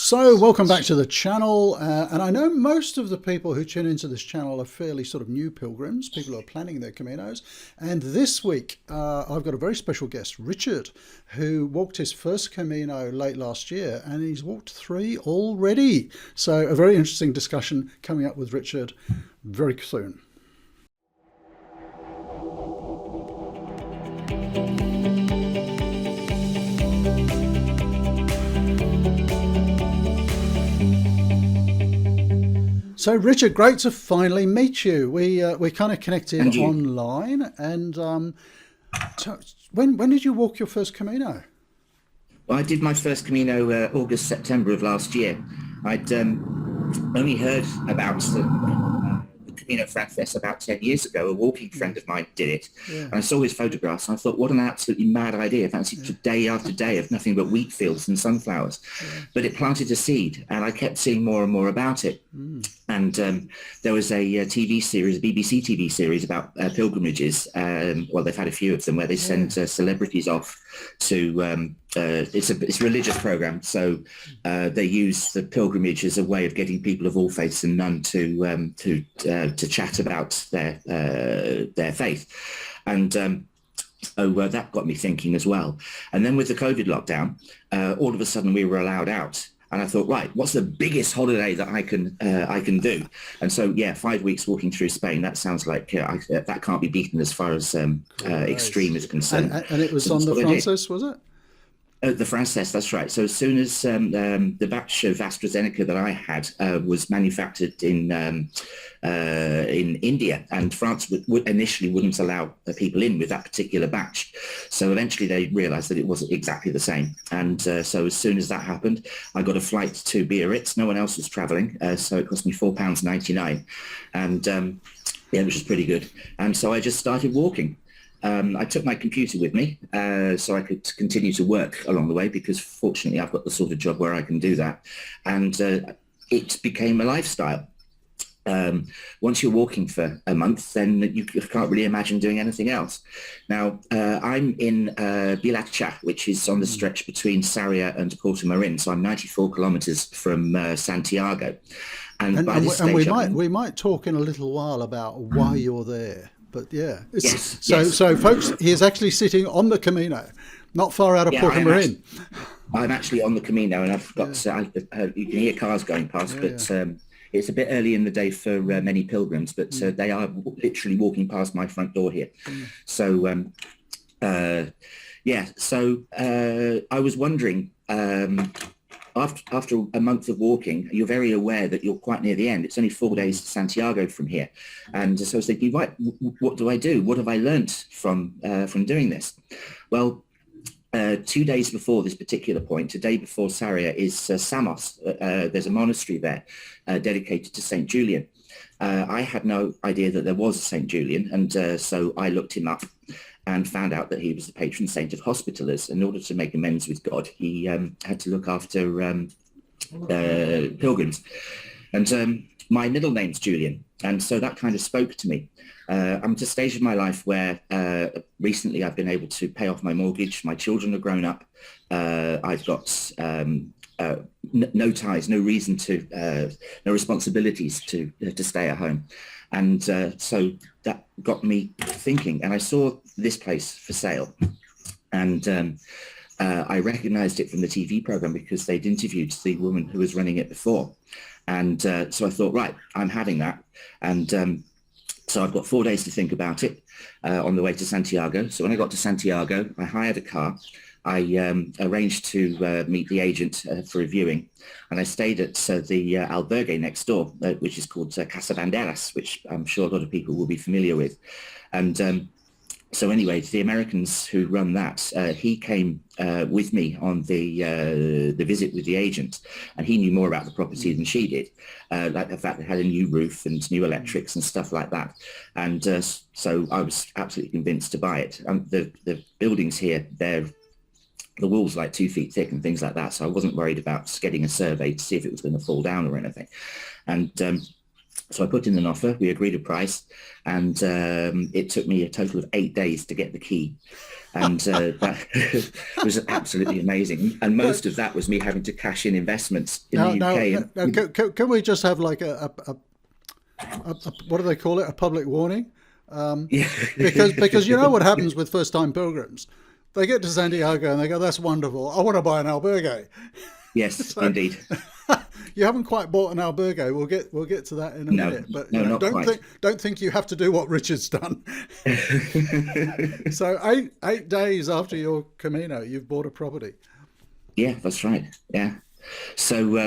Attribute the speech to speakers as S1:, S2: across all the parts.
S1: So, welcome back to the channel. And I know most of the people who tune into this channel are fairly sort of new pilgrims, people who are planning their Caminos. And this week, I've got a very special guest, Richard, who walked his first Camino late last year, and he's walked 3 already. So, a very interesting discussion coming up with Richard very soon. So, Richard, great to finally meet you. We kind of connected online, and when did you walk your first Camino?
S2: Well, I did my first Camino August, September of last year. I'd only heard about the Camino Francés about 10 years ago. A walking friend of mine did it, and I saw his photographs, and I thought, what an absolutely mad idea. Fancy day after day of nothing but wheat fields and sunflowers. But it planted a seed, and I kept seeing more and more about it. And there was a TV series, a BBC TV series about pilgrimages. Well, they've had a few of them where they send celebrities off to, it's a religious program. So they use the pilgrimage as a way of getting people of all faiths and none to chat about their faith. And so that got me thinking as well. And then with the COVID lockdown, all of a sudden we were allowed out. And I thought, right, what's the biggest holiday that I can do? And so, 5 weeks walking through Spain, that sounds like that can't be beaten as far as extreme is concerned.
S1: And it was so on the Francés, was it?
S2: The Francés, that's right. So as soon as the batch of AstraZeneca that I had was manufactured in India, and France initially wouldn't allow people in with that particular batch. So eventually they realised that it wasn't exactly the same. And so as soon as that happened, I got a flight to Biarritz. No one else was travelling, so it cost me £4.99, and which is pretty good. And so I just started walking. I took my computer with me so I could continue to work along the way, because fortunately I've got the sort of job where I can do that. And it became a lifestyle. Once you're walking for a month, then you can't really imagine doing anything else. Now, I'm in Vilacha, which is on the stretch between Sarriá and Portomarin. So I'm 94 kilometres from Santiago. And
S1: we might talk in a little while about why you're there. But
S2: so
S1: folks, he is actually sitting on the Camino, not far out of Portomarin.
S2: I'm actually on the Camino, and I've got you can hear cars going past, but it's a bit early in the day for many pilgrims, but they are literally walking past my front door here. So I was wondering, after a month of walking, you're very aware that you're quite near the end. It's only 4 days to Santiago from here. And so I was thinking, right, what do I do? What have I learnt from doing this? Well, 2 days before this particular point, a day before Sarriá, is Samos. There's a monastery there dedicated to St. Julian. I had no idea that there was a St. Julian, and so I looked him up and found out that he was the patron saint of hospitallers. In order to make amends with God, he had to look after pilgrims. And my middle name's Julian, and so that kind of spoke to me. I'm at a stage of my life where recently I've been able to pay off my mortgage. My children are grown up. I've got no ties, no reason to, no responsibilities to stay at home. And so that got me thinking, and I saw this place for sale, and I recognized it from the TV program because they'd interviewed the woman who was running it before. And so I thought, right, I'm having that. And so I've got 4 days to think about it on the way to Santiago. So when I got to Santiago, I hired a car. I arranged to meet the agent for a viewing, and I stayed at the Albergue next door, which is called Casa Banderas, which I'm sure a lot of people will be familiar with. And so anyway, the Americans who run that, he came with me on the visit with the agent, and he knew more about the property than she did, like the fact it had a new roof and new electrics and stuff like that. And so I was absolutely convinced to buy it. The buildings here, the walls like 2 feet thick and things like that. So I wasn't worried about getting a survey to see if it was going to fall down or anything. And so I put in an offer, we agreed a price, and it took me a total of 8 days to get the key. And that was absolutely amazing. And most of that was me having to cash in investments in the UK.
S1: Can we just have like a what do they call it? A public warning?
S2: Yeah.
S1: Because you know what happens with first time pilgrims? They get to Santiago and they go, "That's wonderful. I want to buy an albergue."
S2: Yes, indeed.
S1: You haven't quite bought an albergue. We'll get to that in a minute. But
S2: not quite.
S1: Don't think you have to do what Richard's done. So 8 days after your Camino, you've bought a property.
S2: Yeah, that's right. Yeah. So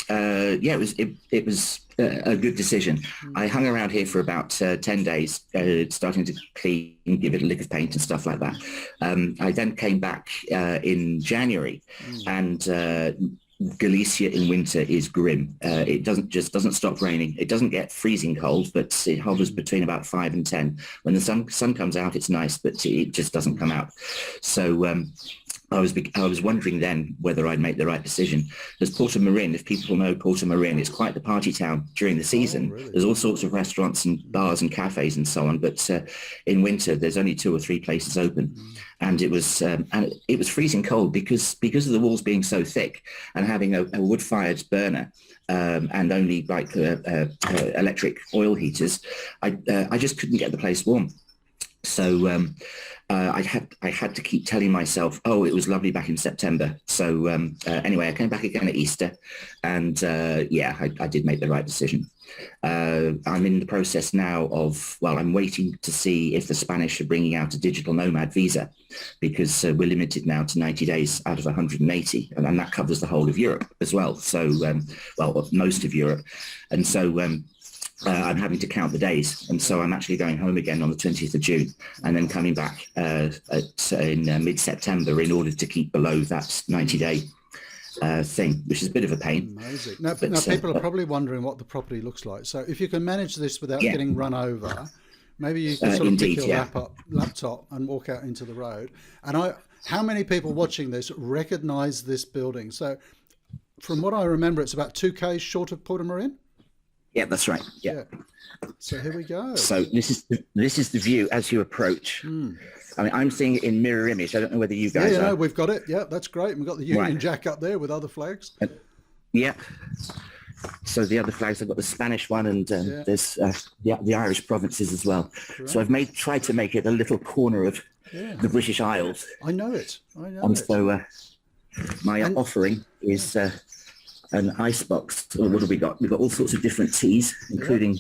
S2: it was a good decision. I hung around here for about 10 days, starting to clean, give it a lick of paint and stuff like that. I then came back in January, and Galicia in winter is grim. It doesn't stop raining. It doesn't get freezing cold, but it hovers between about 5 and 10. When the sun comes out, it's nice, but it just doesn't come out. So I was wondering then whether I'd make the right decision. There's Portomarin. If people know Portomarin, it's quite the party town during the season.
S1: Really?
S2: There's all sorts of restaurants and bars and cafes and so on. But in winter, there's only 2 or 3 places open, and it was freezing cold because of the walls being so thick and having a wood-fired burner. And only like electric oil heaters. I just couldn't get the place warm. So I had to keep telling myself, oh, it was lovely back in September. So anyway, I came back again at Easter, and I did make the right decision. I'm in the process now of, I'm waiting to see if the Spanish are bringing out a digital nomad visa, because we're limited now to 90 days out of 180, and that covers the whole of Europe as well. So, most of Europe. And so I'm having to count the days. And so I'm actually going home again on the 20th of June and then coming back in mid-September in order to keep below that 90-day thing, which is a bit of a pain.
S1: Amazing. Now people are probably wondering what the property looks like. So if you can manage this without getting run over, maybe you can sort of pick your laptop and walk out into the road. And how many people watching this recognise this building? So from what I remember, it's about 2 k's short of Portomarin.
S2: Yeah, that's right. Yeah.
S1: So here we go.
S2: So this is the view as you approach. I mean, I'm seeing it in mirror image. I don't know whether you guys are.
S1: No, we've got it. Yeah, that's great. And we've got the Union Jack up there with other flags.
S2: Yeah. So the other flags, I've got the Spanish one, and there's the Irish provinces as well. Correct. So I've tried to make it a little corner of the British Isles.
S1: I know it.
S2: So my offering is an ice box. What have we got? We've got all sorts of different teas, including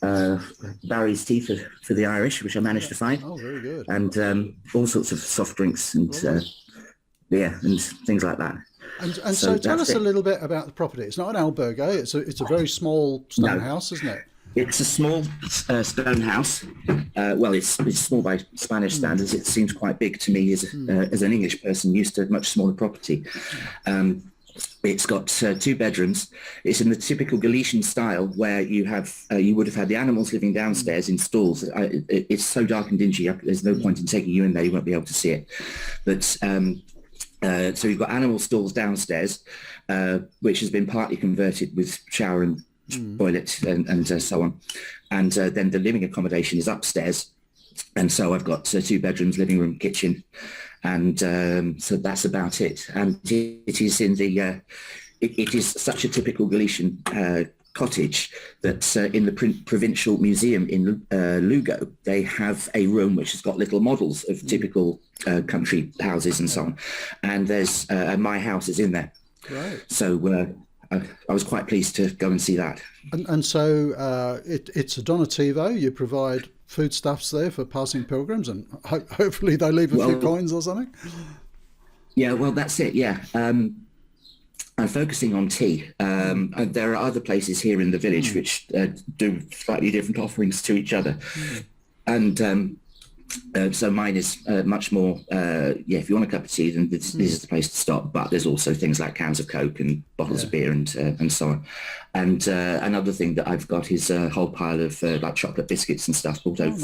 S2: Barry's tea for the Irish, which I managed to find.
S1: Oh, very good.
S2: And all sorts of soft drinks and and things like that.
S1: And so tell us a little bit about the property. It's not an albergue. It's a very small stone house, isn't it?
S2: It's a small stone house. It's small by Spanish standards. It seems quite big to me as an English person used to much smaller property. It's got 2 bedrooms. It's in the typical Galician style, where you would have had the animals living downstairs in stalls. It's so dark and dingy. There's no point in taking you in there. You won't be able to see it. But so you've got animal stalls downstairs, which has been partly converted with shower and toilet and so on. And then the living accommodation is upstairs. And so I've got 2 bedrooms, living room, kitchen. And so that's about it. And it is in the it is such a typical Galician cottage that in the provincial museum in Lugo, they have a room which has got little models of typical country houses and so on. And there's my house is in there.
S1: Right.
S2: So I was quite pleased to go and see that.
S1: And so it's a donativo. You provide foodstuffs there for passing pilgrims, and hopefully they leave a few coins or something.
S2: Yeah, well, that's it. Yeah. I'm focusing on tea. And there are other places here in the village which do slightly different offerings to each other. And so mine is much more, if you want a cup of tea, then this is the place to stop. But there's also things like cans of Coke and bottles of beer and so on. And another thing that I've got is a whole pile of like chocolate biscuits and stuff brought over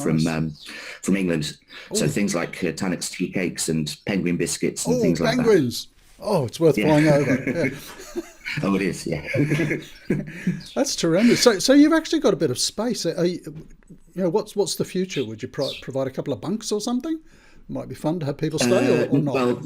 S2: from England. So things like Tunnock's tea cakes and penguin biscuits and things like
S1: penguins. Oh, it's worth flying over. Yeah.
S2: Oh, it is, yeah.
S1: That's tremendous. So you've actually got a bit of space. What's the future? Would you provide a couple of bunks or something? Might be fun to have people stay or not.
S2: Well,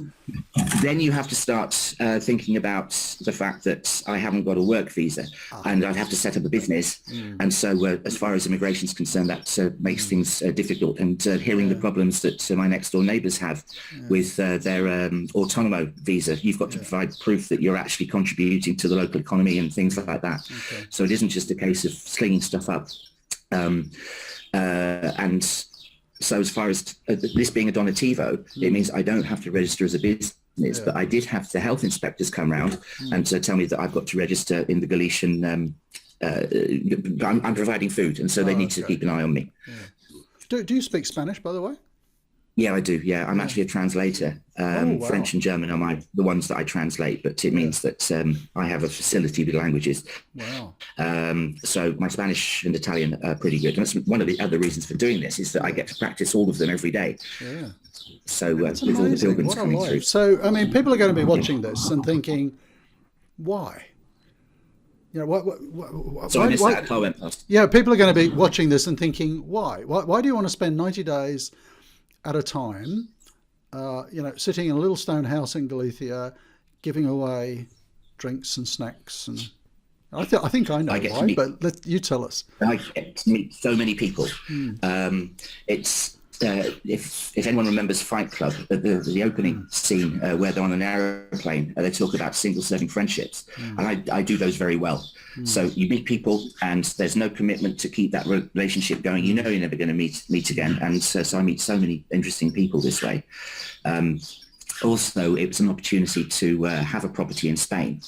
S2: then you have to start thinking about the fact that I haven't got a work visa and I'd have to set up a business. And so as far as immigration is concerned, that makes things difficult. And hearing the problems that my next door neighbours have with their autonomo visa, you've got to provide proof that you're actually contributing to the local economy and things like that.
S1: Okay.
S2: So it isn't just a case of slinging stuff up. And so as far as this being a donativo, it means I don't have to register as a business, but I did have the health inspectors come round and tell me that I've got to register in the Galician, I'm providing food, and so they need to keep an eye on me.
S1: Yeah. Do you speak Spanish, by the way?
S2: Yeah, I do. Yeah, I'm actually a translator.
S1: Wow.
S2: French and German are the ones that I translate, but it means that I have a facility with languages.
S1: Wow.
S2: So my Spanish and Italian are pretty good. And that's one of the other reasons for doing this, is that I get to practice all of them every day.
S1: Yeah.
S2: So with all the pilgrims coming through.
S1: So, I mean, people are going to be watching this and thinking, why? You know,
S2: So I missed that. Car went past.
S1: Yeah, people are going to be watching this and thinking, why? Why do you want to spend 90 days at a time, sitting in a little stone house in Galicia, giving away drinks and snacks? And I think I know why, but you tell us.
S2: I get to meet so many people. It's if anyone remembers Fight Club, the opening scene where they're on an aeroplane, they talk about single-serving friendships, and I do those very well. So you meet people, and there's no commitment to keep that relationship going. You know you're never going to meet again, and so I meet so many interesting people this way. Also, it was an opportunity to have a property in Spain,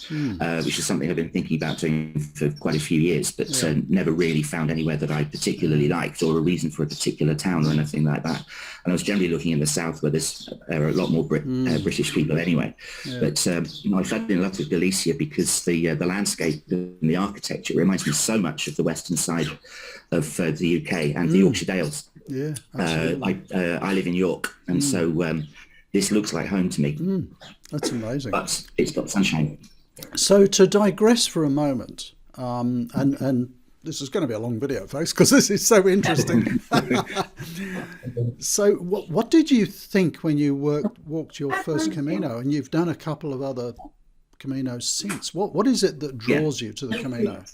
S2: which is something I've been thinking about doing for quite a few years, but never really found anywhere that I particularly liked, or a reason for a particular town or anything like that. And I was generally looking in the south, where there are a lot more British people anyway. But I fell in love with Galicia because the landscape and the architecture reminds me so much of the western side of the UK and the Yorkshire Dales.
S1: Yeah, absolutely.
S2: I live in York, and so this looks like home to me.
S1: That's amazing.
S2: But it's got sunshine.
S1: So to digress for a moment, and this is going to be a long video, folks, because this is so interesting. So what did you think when you walked your first Camino, and you've done a couple of other Caminos since? What is it that draws you to the Camino?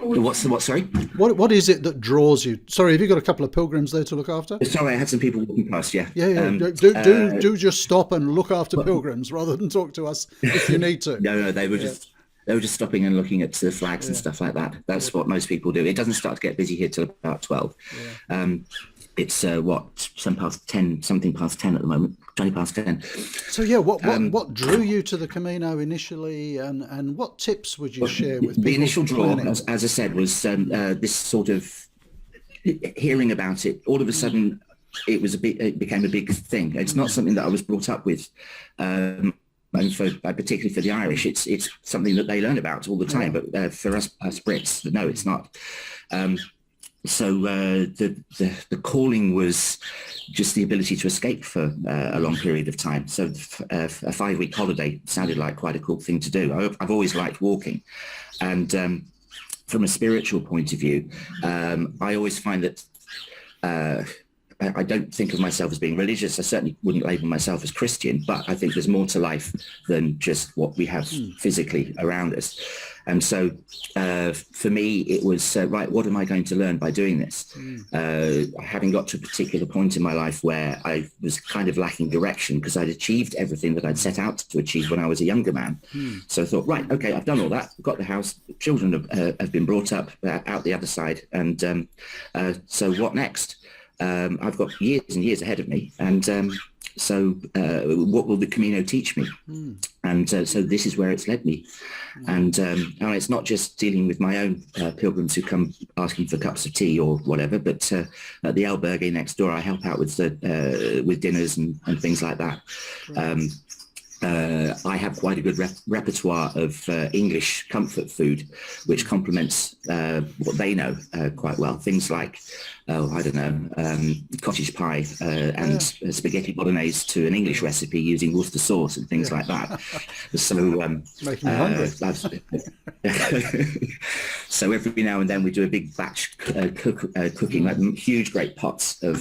S2: What's the what? Sorry.
S1: What is it that draws you? Sorry, have you got a couple of pilgrims there to look after?
S2: Sorry, I had some people walking past. Yeah.
S1: Yeah. Do just stop and look after pilgrims rather than talk to us if you need to.
S2: No, they were just stopping and looking at the flags and stuff like that. That's what most people do. It doesn't start to get busy here till about 12. It's something past 10 at the moment, 20 past 10.
S1: So what drew you to the Camino initially, and what tips would you share with people?
S2: The initial draw, as I said, was this sort of hearing about it. All of a sudden, it became a big thing. It's not something that I was brought up with. And particularly for the Irish, it's something that they learn about all the time. But for us Brits, no, it's not. So the calling was just the ability to escape for a long period of time. So a 5-week holiday sounded like quite a cool thing to do. I've always liked walking, and from a spiritual point of view, I always find that I don't think of myself as being religious. I certainly wouldn't label myself as Christian, but I think there's more to life than just what we have physically around us. And so for me, it was, right, what am I going to learn by doing this? Having got to a particular point in my life where I was kind of lacking direction because I'd achieved everything that I'd set out to achieve when I was a younger man. So I thought, right, okay, I've done all that. I've got the house. Children have been brought up out the other side. And so what next? I've got years and years ahead of me, and so what will the Camino teach me? And so this is where it's led me. And it's not just dealing with my own pilgrims who come asking for cups of tea or whatever, but at the Albergue next door, I help out with dinners and things like that. I have quite a good repertoire of English comfort food, which complements what they know quite well. Things like, cottage pie and spaghetti bolognese to an English recipe using Worcester sauce and things like that. So
S1: making me hungry.
S2: So every now and then we do a big batch cooking, like huge great pots of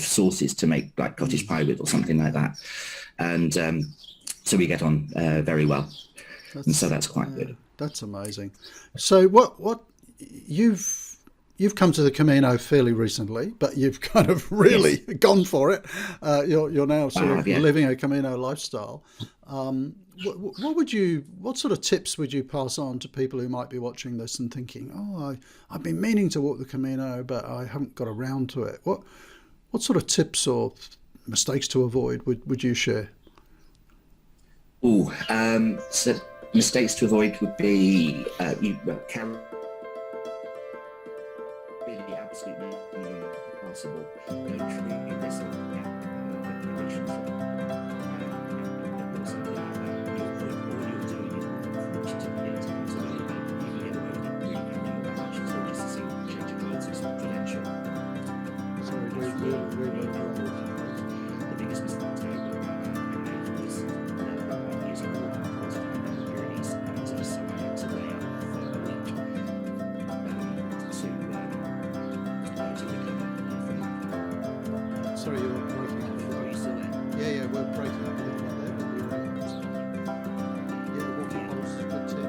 S2: sauces to make like cottage pie with or something like that. And so we get on very well. And so that's quite good.
S1: That's amazing. So what you've come to the Camino fairly recently, but you've kind of really gone for it. You're now sort of living a Camino lifestyle. What sort of tips would you pass on to people who might be watching this and thinking, oh, I've been meaning to walk the Camino, but I haven't got around to it. What sort of tips or mistakes to avoid would you share?
S2: So mistakes to avoid would be carry really absolutely possible.
S1: Sorry, you were breaking up. Are you still there? Yeah, we're breaking up a little bit there, but what was a good tip?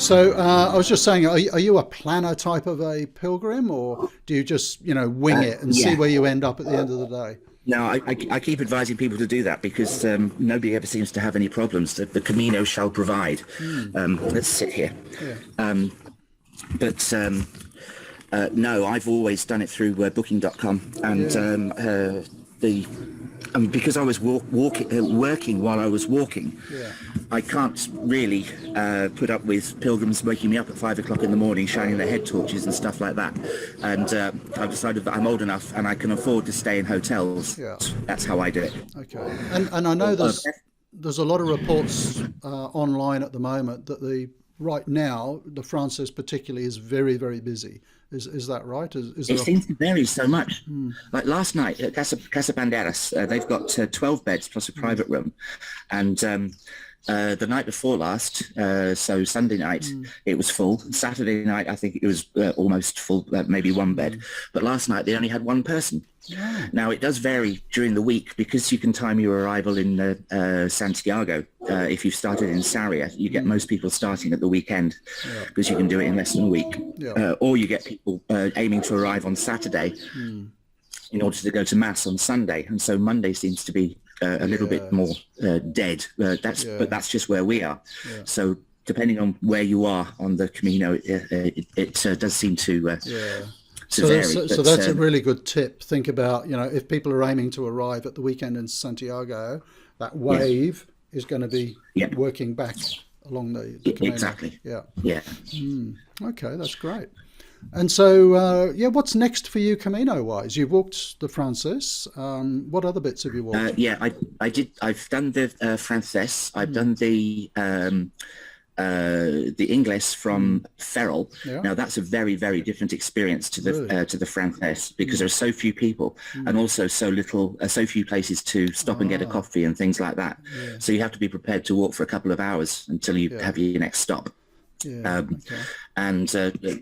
S1: So I was just saying, are you a planner type of a pilgrim, or do you just wing it and see where you end up at the end of the day?
S2: No, I keep advising people to do that because nobody ever seems to have any problems. The Camino shall provide. Let's sit here. Yeah. No, I've always done it through booking.com, and because I was working while I was walking, I can't really put up with pilgrims waking me up at 5 o'clock in the morning, shining their head torches and stuff like that. And I've decided that I'm old enough and I can afford to stay in hotels. Yeah. That's how I do it.
S1: Okay. And I know there's a lot of reports online at the moment that right now the Frances particularly is very, very busy. Is that right?
S2: It seems to vary so much. Like last night at Casa Banderas, they've got 12 beds plus a private room, and the night before last, so Sunday night, it was full. Saturday night, I think it was almost full, maybe one bed. But last night they only had one person. Yeah. Now it does vary during the week because you can time your arrival in Santiago. If you've started in Sarria, you get most people starting at the weekend because you can do it in less than a week. Yeah. Or you get people aiming to arrive on Saturday in order to go to Mass on Sunday. And so Monday seems to be a little bit more dead. But that's just where we are. Yeah. So depending on where you are on the Camino, it does seem to...
S1: So that's a really good tip. Think about, if people are aiming to arrive at the weekend in Santiago, that wave is going to be working back along the Camino.
S2: Exactly.
S1: Yeah.
S2: Yeah.
S1: Okay, that's great. And so, what's next for you Camino-wise? You've walked the Frances. What other bits have you walked?
S2: I did. I've done the Frances. I've done the Ingles from Ferrol. Yeah. Now that's a very, very different experience to the Frances because there are so few people and also so few places to stop and get a coffee and things like that. Yeah. So you have to be prepared to walk for a couple of hours until you have your next stop. Yeah, and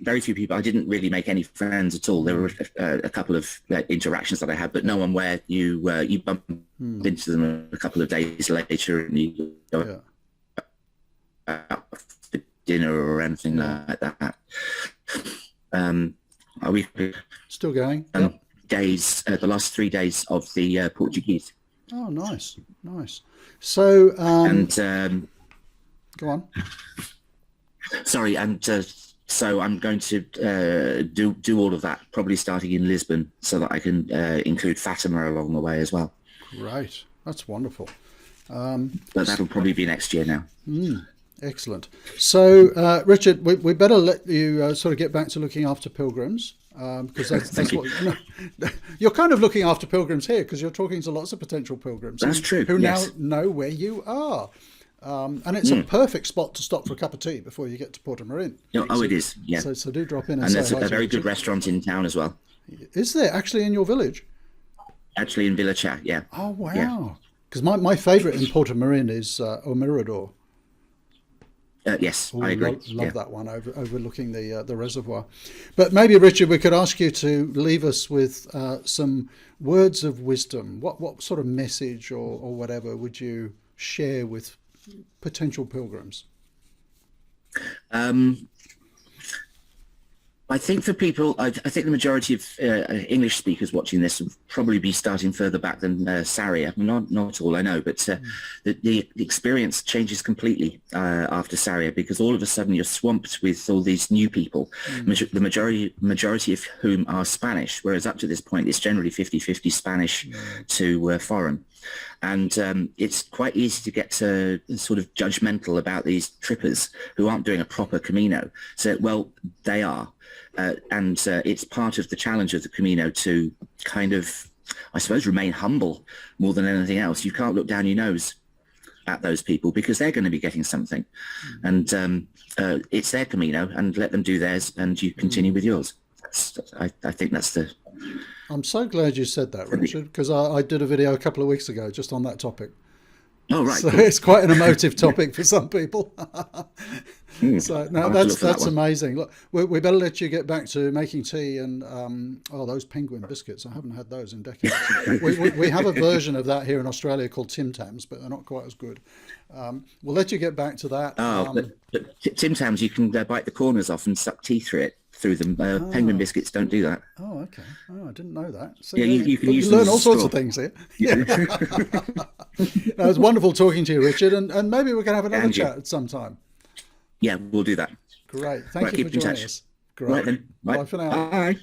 S2: very few people. I didn't really make any friends at all. There were a couple of interactions that I had, but no one where you bump into them a couple of days later and you go out for dinner or anything like that. Are we
S1: still going?
S2: Days, the last 3 days of the Portuguese.
S1: Oh, nice. So, go on.
S2: Sorry, and so I'm going to do all of that, probably starting in Lisbon, so that I can include Fatima along the way as well.
S1: Great, that's wonderful.
S2: But that'll probably be next year now.
S1: Excellent. So, Richard, we better let you sort of get back to looking after pilgrims, because that's what you're kind of looking after pilgrims here, because you're talking to lots of potential pilgrims.
S2: That's true.
S1: Who now know where you are. And it's a perfect spot to stop for a cup of tea before you get to Portomarin.
S2: Oh, it is, yeah.
S1: So do drop in and
S2: say hi. And there's a very good restaurant in town as well.
S1: Is there actually in your village?
S2: Actually in Vilacha, yeah.
S1: Oh, wow.
S2: Yeah.
S1: Because my favourite in Portomarin is Mirador.
S2: Yes,
S1: Oh,
S2: I agree.
S1: love that one, overlooking the reservoir. But maybe, Richard, we could ask you to leave us with some words of wisdom. What sort of message or whatever would you share with potential pilgrims?
S2: I think for people, I think the majority of English speakers watching this will probably be starting further back than Sarria. Not all, I know, but the experience changes completely after Sarria, because all of a sudden you're swamped with all these new people, the majority of whom are Spanish, whereas up to this point it's generally 50-50 Spanish to foreign. And it's quite easy to get sort of judgmental about these trippers who aren't doing a proper Camino. So, well, they are. And it's part of the challenge of the Camino to kind of, I suppose, remain humble more than anything else. You can't look down your nose at those people because they're going to be getting something. And it's their Camino, and let them do theirs and you continue with yours. I think that's the...
S1: I'm so glad you said that, Richard, because I did a video a couple of weeks ago just on that topic.
S2: Oh, right.
S1: So
S2: cool.
S1: it's quite an emotive topic for some people. So no, that's amazing. Look, we better let you get back to making tea and those penguin biscuits. I haven't had those in decades. we have a version of that here in Australia called Tim Tams, but they're not quite as good. We'll let you get back to that.
S2: But Tim Tams, you can bite the corners off and suck tea through them. Penguin biscuits don't do that.
S1: Oh, okay. Oh, I didn't know that. So,
S2: yeah, you can use
S1: you
S2: them
S1: learn
S2: as
S1: all
S2: a
S1: sorts
S2: straw.
S1: of things here. Yeah. It was wonderful talking to you, Richard, and maybe we can have another chat at some time.
S2: Yeah, we'll do that.
S1: Great. Thank you for
S2: keep in
S1: joining
S2: touch.
S1: us. Great.
S2: Right then.
S1: Bye for now.
S2: Bye.